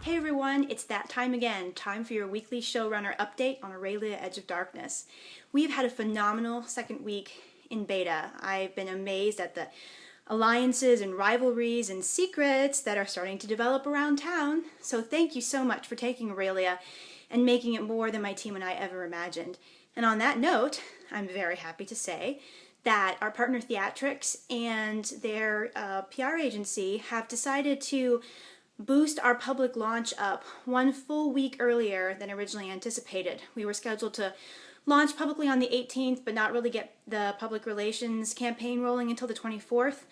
Hey everyone, it's that time again. Time for your weekly Showrunner update on Aurelia Edge of Darkness. We've had a phenomenal second week in beta. I've been amazed at the alliances and rivalries and secrets that are starting to develop around town. So thank you so much for taking Aurelia and making it more than my team and I ever imagined. And on that note, I'm very happy to say that our partner Theatrics and their PR agency have decided to boost our public launch up 1 full week earlier than originally anticipated. We were scheduled to launch publicly on the 18th, but not really get the public relations campaign rolling until the 24th.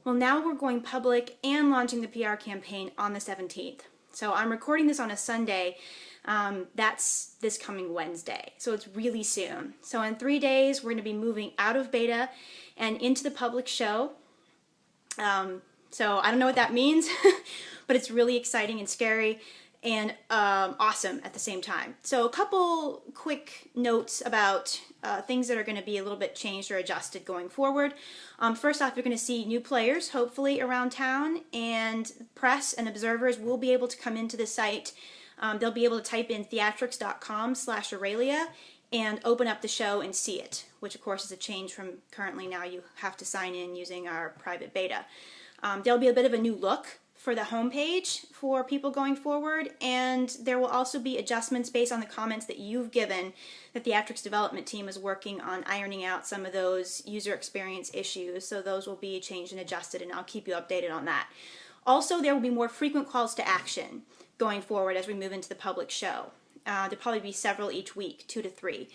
Well, now we're going public and launching the PR campaign on the 17th. So I'm recording this on a Sunday. That's this coming Wednesday. So it's really soon. So in 3 days, we're going to be moving out of beta and into the public show. So I don't know what that means, but it's really exciting and scary and awesome at the same time. So a couple quick notes about things that are going to be a little bit changed or adjusted going forward. First off, you're going to see new players, hopefully, around town, and press and observers will be able to come into the site. They'll be able to type in theatrics.com/Aurelia and open up the show and see it, which of course is a change from currently. Now you have to sign in using our private beta. There'll be a bit of a new look for the homepage for people going forward, and there will also be adjustments based on the comments that you've given. The Theatrics development team is working on ironing out some of those user experience issues, so those will be changed and adjusted, and I'll keep you updated on that. Also, there will be more frequent calls to action going forward as we move into the public show. There'll probably be several each week, 2 to 3.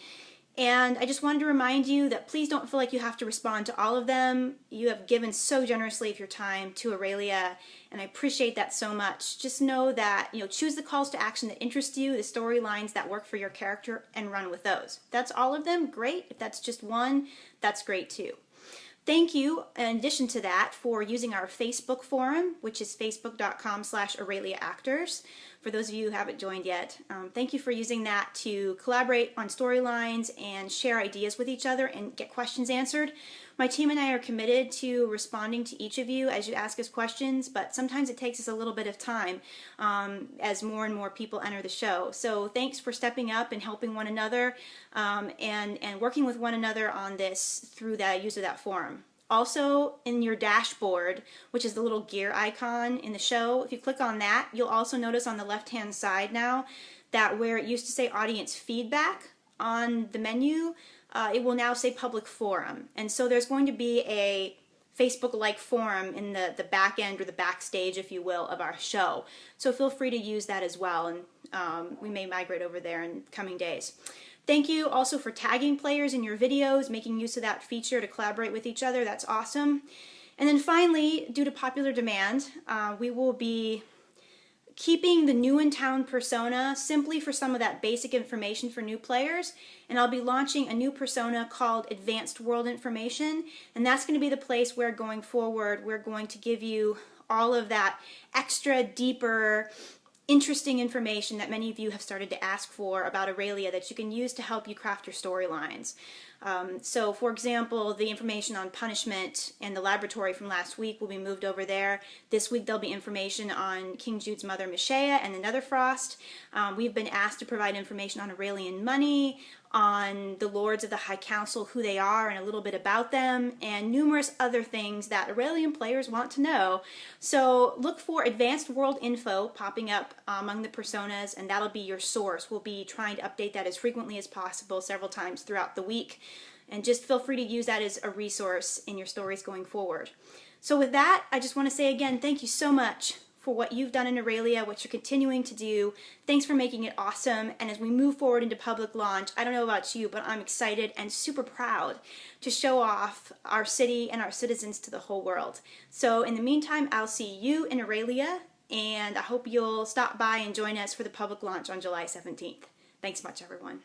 And I just wanted to remind you that please don't feel like you have to respond to all of them. You have given so generously of your time to Aurelia, and I appreciate that so much. Just know that, choose the calls to action that interest you, the storylines that work for your character, and run with those. If that's all of them, great. If that's just one, that's great too. Thank you, in addition to that, for using our Facebook forum, which is facebook.com/AureliaActors. For those of you who haven't joined yet, thank you for using that to collaborate on storylines and share ideas with each other and get questions answered. My team and I are committed to responding to each of you as you ask us questions, but sometimes it takes us a little bit of time as more and more people enter the show. So thanks for stepping up and helping one another and working with one another on this through the use of that forum. Also, in your dashboard, which is the little gear icon in the show, if you click on that, you'll also notice on the left-hand side now that where it used to say audience feedback on the menu, it will now say public forum. And so there's going to be a Facebook-like forum in the back end or the backstage, if you will, of our show. So feel free to use that as well, and we may migrate over there in coming days. Thank you also for tagging players in your videos, making use of that feature to collaborate with each other. That's awesome. And then finally, due to popular demand, we will be keeping the new in town persona simply for some of that basic information for new players, and I'll be launching a new persona called Advanced World Information, and that's going to be the place where going forward we're going to give you all of that extra, deeper, interesting information that many of you have started to ask for about Aurelia that you can use to help you craft your storylines. So for example, the information on punishment and the laboratory from last week will be moved over there. This week there'll be information on King Jude's mother Mishaya and the Netherfrost. We've been asked to provide information on Aurelian money, on the Lords of the High Council, who they are and a little bit about them, and numerous other things that Aurelian players want to know. So look for Advanced World Info popping up among the personas, and that'll be your source. We'll be trying to update that as frequently as possible several times throughout the week. And just feel free to use that as a resource in your stories going forward. So with that, I just want to say again, thank you so much for what you've done in Aurelia, what you're continuing to do. Thanks for making it awesome. And as we move forward into public launch, I don't know about you, but I'm excited and super proud to show off our city and our citizens to the whole world. So in the meantime, I'll see you in Aurelia, and I hope you'll stop by and join us for the public launch on July 17th. Thanks much, everyone.